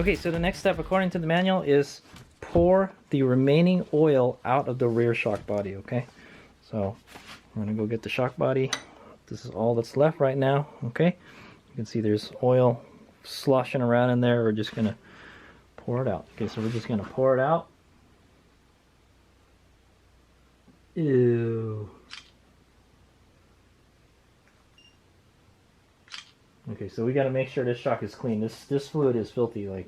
Okay, so the next step according to the manual is pour the remaining oil out of the rear shock body, okay? So I'm gonna go get the shock body. This is all that's left right now, okay? You can see there's oil sloshing around in there. We're just gonna pour it out. Okay, so we're just gonna pour it out. Ew. Okay, so we got to make sure this shock is clean. This fluid is filthy. Like,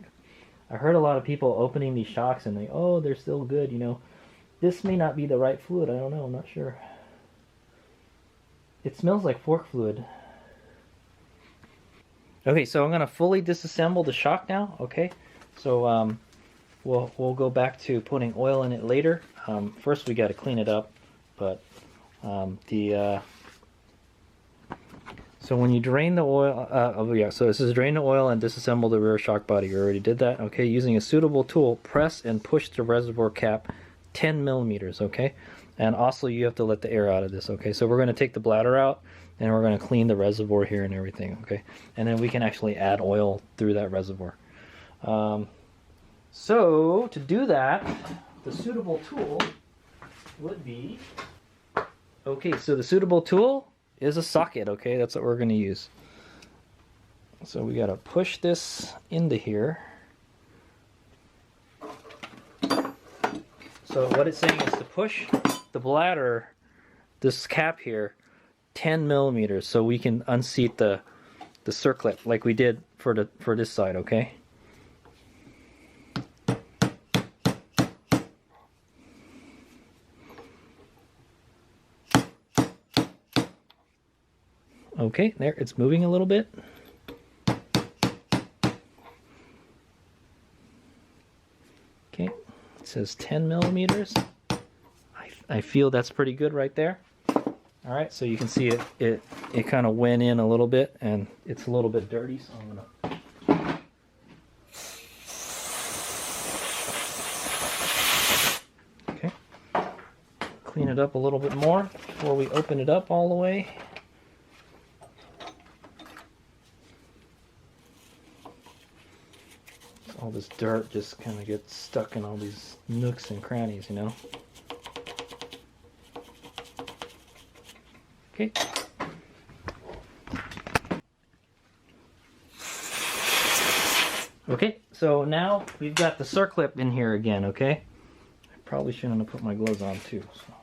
I heard a lot of people opening these shocks and they, oh, they're still good, you know. This may not be the right fluid. I don't know. I'm not sure. It smells like fork fluid. Okay, so I'm gonna fully disassemble the shock now. Okay, so we'll go back to putting oil in it later. First, we got to clean it up, but so when you drain the oil, so this is drain the oil and disassemble the rear shock body. You already did that. Okay, using a suitable tool, press and push the reservoir cap 10 millimeters. Okay, and also you have to let the air out of this. Okay, so we're going to take the bladder out and we're going to clean the reservoir here and everything. Okay, and then we can actually add oil through that reservoir. So to do that, the suitable tool would be, okay, so the suitable tool is a socket. Okay, that's what we're going to use. So we got to push this into here. So what it's saying is to push the bladder, this cap here, 10 millimeters, so we can unseat the circlip like we did for this side. Okay. Okay, there, it's moving a little bit. Okay, it says 10 millimeters. I feel that's pretty good right there. All right, so you can see it kind of went in a little bit, and it's a little bit dirty, so I'm gonna. Okay, clean it up a little bit more before we open it up all the way. All this dirt just kind of gets stuck in all these nooks and crannies, you know. Okay. Okay, so now we've got the circlip in here again, okay? I probably shouldn't have put my gloves on too, so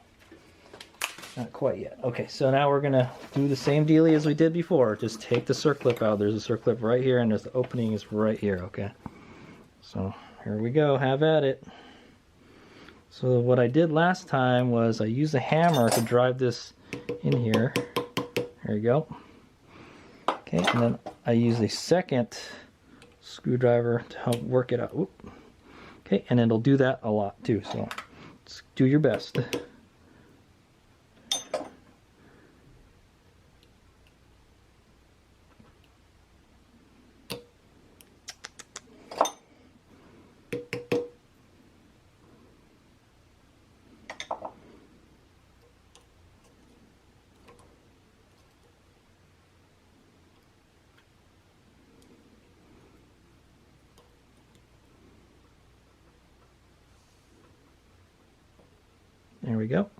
not quite yet. Okay, so now we're gonna do the same dealie as we did before. Just take the circlip out. There's a circlip right here, and there's the opening is right here, okay? So here we go, have at it. So what I did last time was I used a hammer to drive this in here. There you go. Okay, and then I use a second screwdriver to help work it out. Oop. Okay, and it'll do that a lot too, so just do your best. There we go.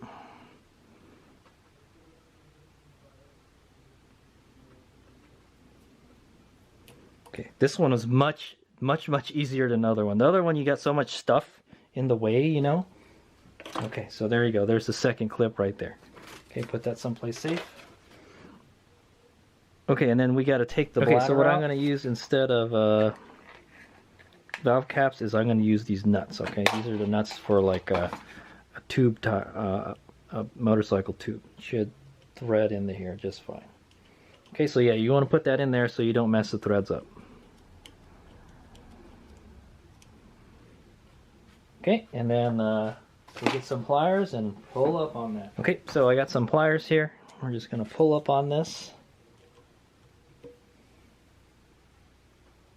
Okay, this one was much easier than the other one. The other one, you got so much stuff in the way, you know. Okay, so there you go. There's the second clip right there. Okay, put that someplace safe. Okay, and then we got to take the bladder out. So what I'm going to use instead of valve caps is I'm going to use these nuts. Okay, these are the nuts for like a tube, a motorcycle tube. Should thread in here just fine. Okay, so yeah, you want to put that in there so you don't mess the threads up. Okay, and then we'll get some pliers and pull up on that. Okay, so I got some pliers here. We're just going to pull up on this.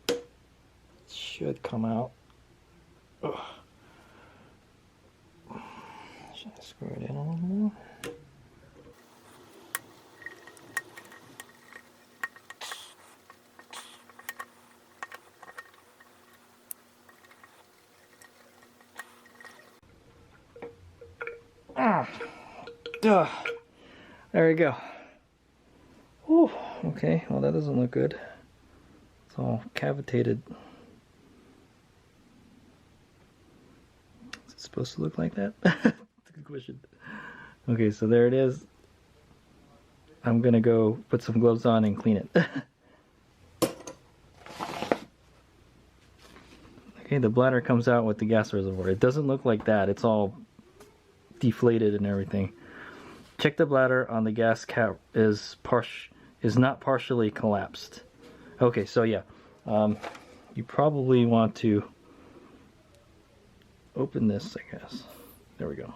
It should come out. Ugh. Should I screw it in a little more? Duh. There we go. Whew. Okay, well that doesn't look good. It's all cavitated. Is it supposed to look like that? That's a good question. Okay, so there it is. I'm gonna go put some gloves on and clean it. Okay, the bladder comes out with the gas reservoir. It doesn't look like that. It's all deflated and everything. Check the bladder on the gas cap is not partially collapsed. Okay, so yeah, you probably want to open this, I guess. There we go.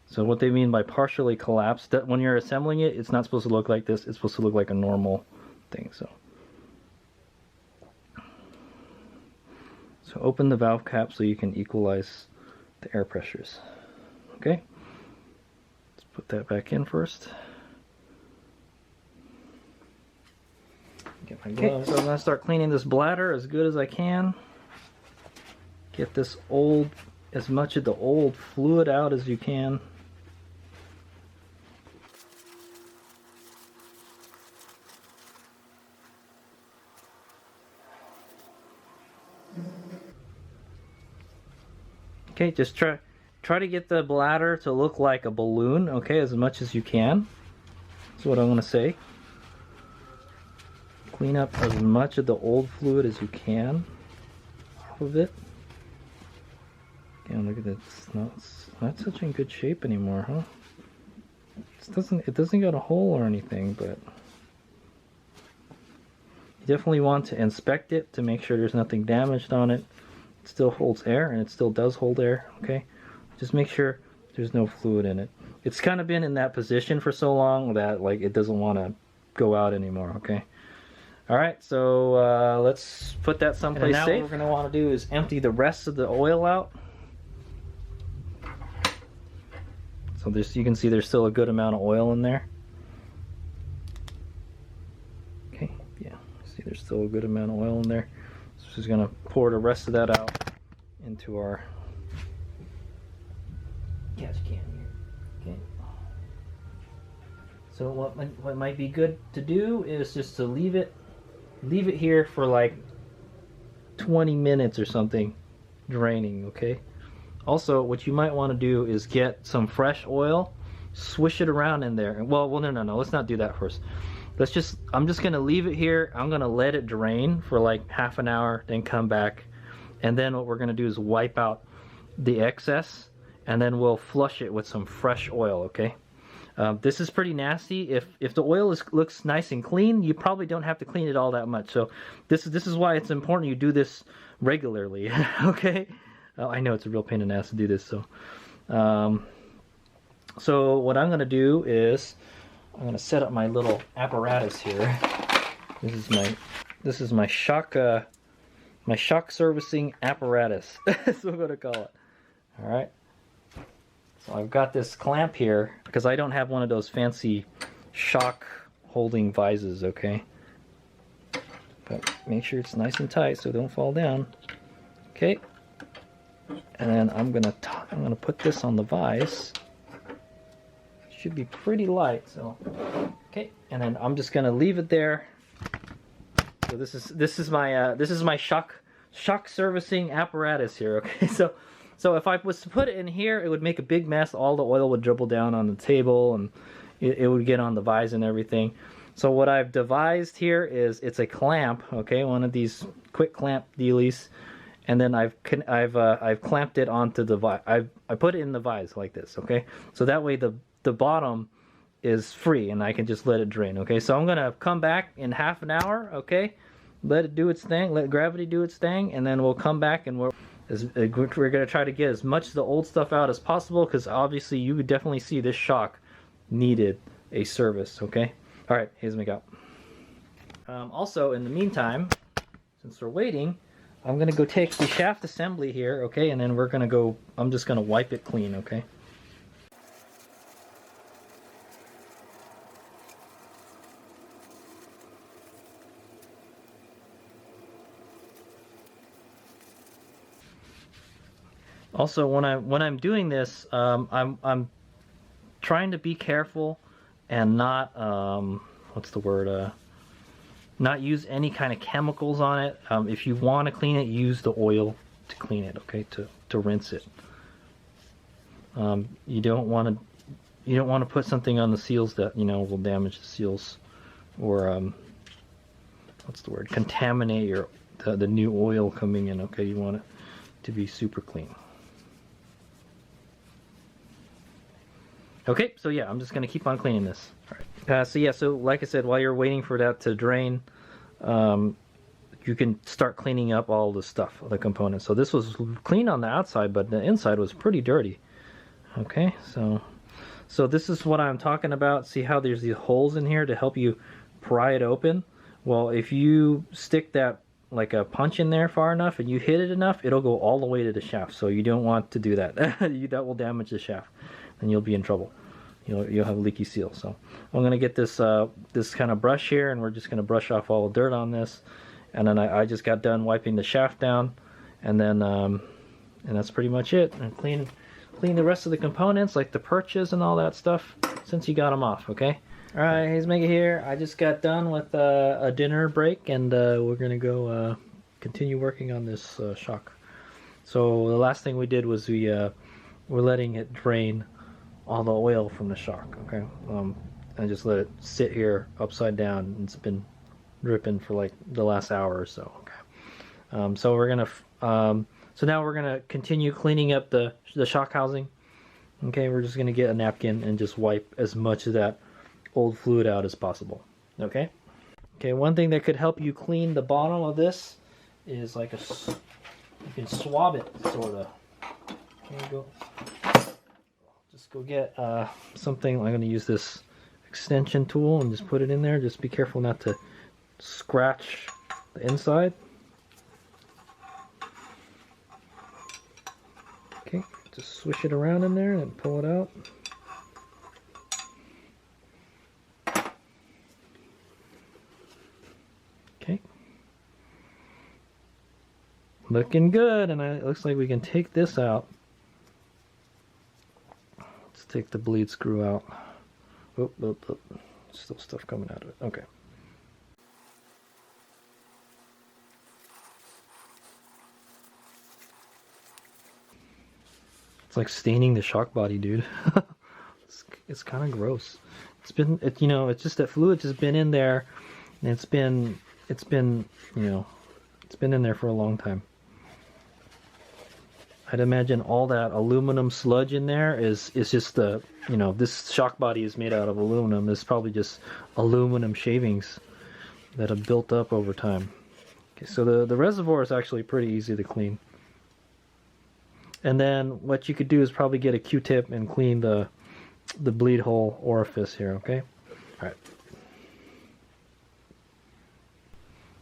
So what they mean by partially collapsed, that when you're assembling it, it's not supposed to look like this. It's supposed to look like a normal thing. So open the valve cap so you can equalize the air pressures. Okay, let's put that back in first. Get my gloves. So I'm gonna start cleaning this bladder as good as I can. Get this as much of the old fluid out as you can. Okay, just try to get the bladder to look like a balloon, okay, as much as you can. That's what I'm going to say. Clean up as much of the old fluid as you can off of it. Again, look at this. It's not such in good shape anymore, huh? It doesn't got a hole or anything, but you definitely want to inspect it to make sure there's nothing damaged on it. It still holds air, and it still does hold air, okay? Just make sure there's no fluid in it. It's kind of been in that position for so long that like it doesn't want to go out anymore, okay? Alright, so let's put that someplace safe. Now what we're going to want to do is empty the rest of the oil out. So you can see there's still a good amount of oil in there. Okay, yeah, see there's still a good amount of oil in there. So just going to pour the rest of that out into our catch can here. Okay. So what might be good to do is just to leave it here for like 20 minutes or something, draining, okay? Also, what you might want to do is get some fresh oil, swish it around in there. Well, no, let's not do that first. I'm just gonna leave it here. I'm gonna let it drain for like half an hour, then come back, and then what we're gonna do is wipe out the excess, and then we'll flush it with some fresh oil, okay? This is pretty nasty. If the oil looks nice and clean, you probably don't have to clean it all that much. So this is why it's important you do this regularly, okay? I know it's a real pain in the ass to do this. So so what I'm gonna do is I'm gonna set up my little apparatus here. This is my shock servicing apparatus. That's what I'm gonna call it. All right. So I've got this clamp here because I don't have one of those fancy shock holding vises, okay? But make sure it's nice and tight so don't fall down. Okay. And then I'm gonna put this on the vise. It should be pretty light, so okay. And then I'm just gonna leave it there. So this is my shock servicing apparatus here. Okay, so if I was to put it in here, it would make a big mess. All the oil would dribble down on the table, and it would get on the vise and everything. So what I've devised here is it's a clamp, okay, one of these quick clamp dealies. And then I've clamped it onto the vise. I put it in the vise like this, okay? So that way the bottom is free and I can just let it drain, okay? So I'm gonna come back in half an hour, okay? Let it do its thing, let gravity do its thing, and then we'll come back and we're gonna try to get as much of the old stuff out as possible, because obviously you could definitely see this shock needed a service, okay? All right, here's me go. Also, in the meantime, since we're waiting, I'm gonna go take the shaft assembly here, okay, and then I'm just gonna wipe it clean, okay? Also, when I'm doing this, I'm trying to be careful and not what's the word, not use any kind of chemicals on it. If you want to clean it, use the oil to clean it, okay, to rinse it. You don't want to put something on the seals that, you know, will damage the seals, or what's the word, contaminate the new oil coming in, okay? You want it to be super clean. Okay, so yeah, I'm just gonna keep on cleaning this. All right. So yeah, so like I said, while you're waiting for that to drain, you can start cleaning up all the stuff, the components. So this was clean on the outside, but the inside was pretty dirty. Okay, so this is what I'm talking about. See how there's these holes in here to help you pry it open? Well, if you stick that like a punch in there far enough and you hit it enough, it'll go all the way to the shaft. So you don't want to do that. That will damage the shaft, and you'll be in trouble. You'll have a leaky seal. So I'm gonna get this this kind of brush here, and we're just gonna brush off all the dirt on this. And then I just got done wiping the shaft down, and then and that's pretty much it. And clean the rest of the components, like the perches and all that stuff, since you got them off. Okay. All right, here's Mega here. I just got done with a dinner break, and we're gonna go continue working on this shock. So the last thing we did was we're letting it drain all the oil from the shock. Okay, I just let it sit here upside down, and it's been dripping for like the last hour or so. Okay, so we're gonna so now we're gonna continue cleaning up the shock housing. Okay, we're just gonna get a napkin and just wipe as much of that old fluid out as possible. Okay. Okay, one thing that could help you clean the bottom of this is like you can swab it, sort of. There you go. Just go get something. I'm going to use this extension tool and just put it in there. Just be careful not to scratch the inside. Okay, just swish it around in there and pull it out. Okay. Looking good, and it looks like we can take this out. Take the bleed screw out. Oop, oop, oop. Still stuff coming out of it. Okay. It's like staining the shock body, dude. It's kind of gross. You know, it's just that fluid just been in there, and it's been, you know, it's been in there for a long time. I'd imagine all that aluminum sludge in there is just the, you know, this shock body is made out of aluminum. It's probably just aluminum shavings that have built up over time. Okay, so the reservoir is actually pretty easy to clean. And then what you could do is probably get a Q-tip and clean the bleed hole orifice here, okay? All right.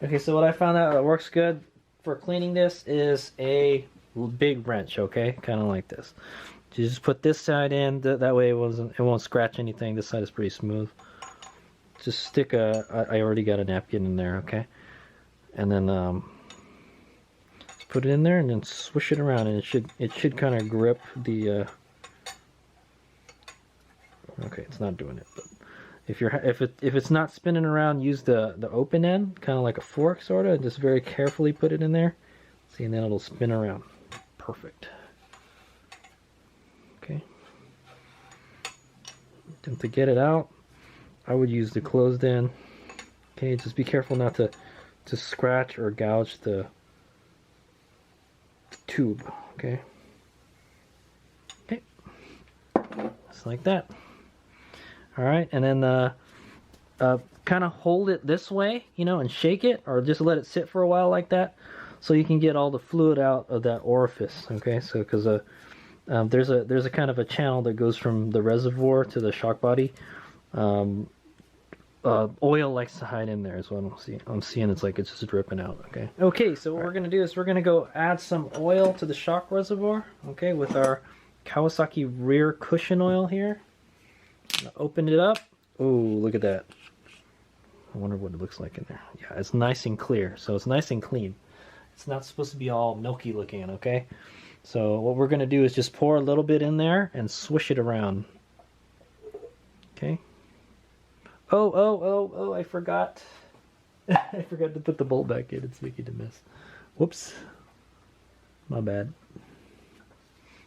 Okay, so what I found out that works good for cleaning this is a big wrench, okay, kind of like this. You just put this side in, that way it won't scratch anything. This side is pretty smooth. Just stick I already got a napkin in there, okay, and then just put it in there and then swish it around, and it should kind of grip the. Okay, it's not doing it, but if it's not spinning around, use the open end, kind of like a fork, sort of, and just very carefully put it in there. See, and then it'll spin around. Perfect. Okay. And to get it out, I would use the closed end. Okay, just be careful not to scratch or gouge the tube. Okay. Okay. Just like that. All right, and then kind of hold it this way, you know, and shake it, or just let it sit for a while like that, so you can get all the fluid out of that orifice. Okay, so because there's a kind of a channel that goes from the reservoir to the shock body. Oil likes to hide in there is what I'm seeing. It's like it's just dripping out. Okay. Okay, so what we're gonna do is we're gonna go add some oil to the shock reservoir. Okay, with our Kawasaki rear cushion oil here. Open it up. Oh, look at that. I wonder what it looks like in there. Yeah, it's nice and clear, so it's nice and clean. It's not supposed to be all milky looking, okay? So what we're going to do is just pour a little bit in there and swish it around. Okay. Oh, I forgot. I forgot to put the bolt back in. It's making a mess. Whoops. My bad.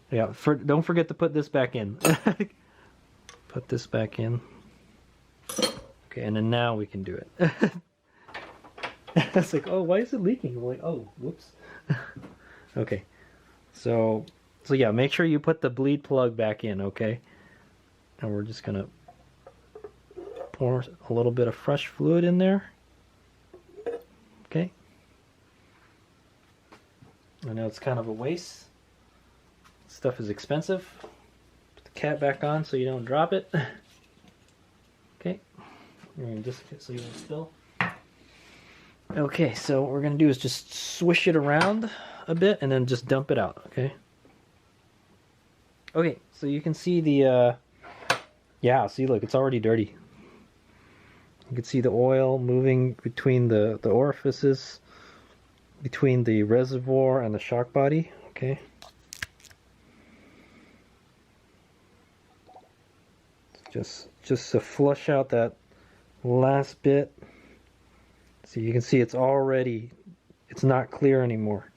Yeah, don't forget to put this back in. Put this back in. Okay, and then now we can do it. It's like, oh, why is it leaking? I'm like, oh, whoops. Okay, so yeah, make sure you put the bleed plug back in, okay? And we're just gonna pour a little bit of fresh fluid in there. Okay. I know it's kind of a waste. Stuff is expensive. Put the cap back on so you don't drop it. Okay. And just so you won't spill. Okay, so what we're gonna do is just swish it around a bit and then just dump it out, okay? Okay, so you can see the yeah, see, look, it's already dirty. You can see the oil moving between the orifices, between the reservoir and the shock body, okay? Just to flush out that last bit. So you can see it's not clear anymore.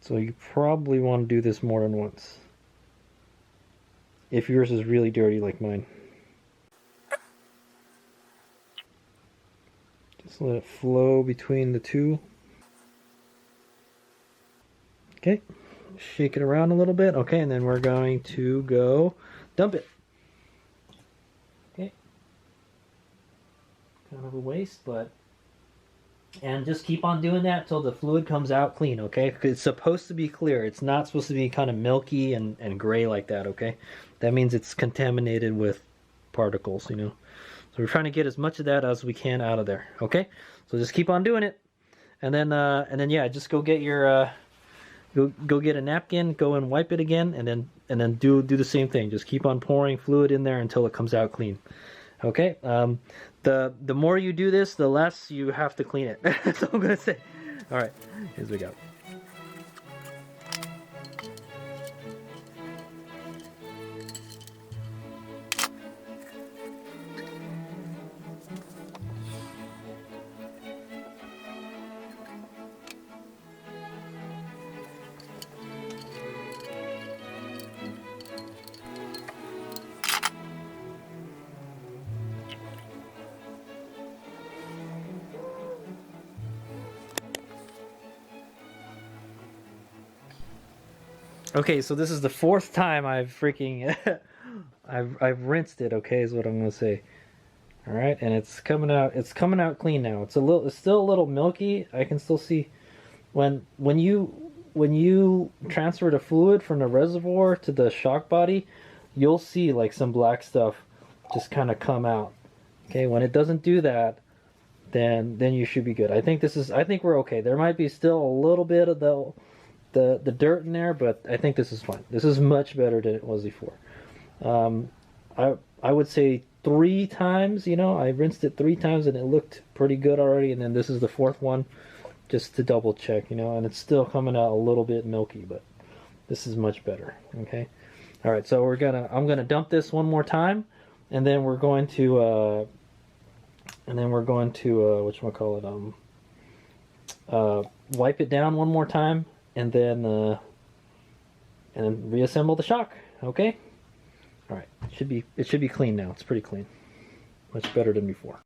So you probably want to do this more than once, if yours is really dirty like mine. Just let it flow between the two. Okay, shake it around a little bit. Okay, and then we're going to go dump it. Okay, kind of a waste, but and just keep on doing that till the fluid comes out clean, okay? Because it's supposed to be clear. It's not supposed to be kind of milky and gray like that, okay? That means it's contaminated with particles, you know? So we're trying to get as much of that as we can out of there, okay? So just keep on doing it. And then yeah, just go get your go get a napkin, go and wipe it again, and then do the same thing. Just keep on pouring fluid in there until it comes out clean. Okay, the more you do this, the less you have to clean it. That's all I'm gonna say. All right, here we go. Okay, so this is the fourth time I've freaking I've rinsed it, okay, is what I'm gonna say. Alright, and it's coming out clean now. It's still a little milky. I can still see when you transfer the fluid from the reservoir to the shock body, you'll see like some black stuff just kind of come out. Okay, when it doesn't do that, then you should be good. I think we're okay. There might be still a little bit of the dirt in there, but I think this is fine. This is much better than it was before. I would say 3 times, you know, I rinsed it 3 times and it looked pretty good already, and then this is the 4th one just to double check, you know, and it's still coming out a little bit milky, but this is much better. Okay, all right, so I'm gonna dump this one more time, and then we're going to whatchamacallit, wipe it down one more time, and then reassemble the shock. Okay, all right, it should be clean now. It's pretty clean, much better than before.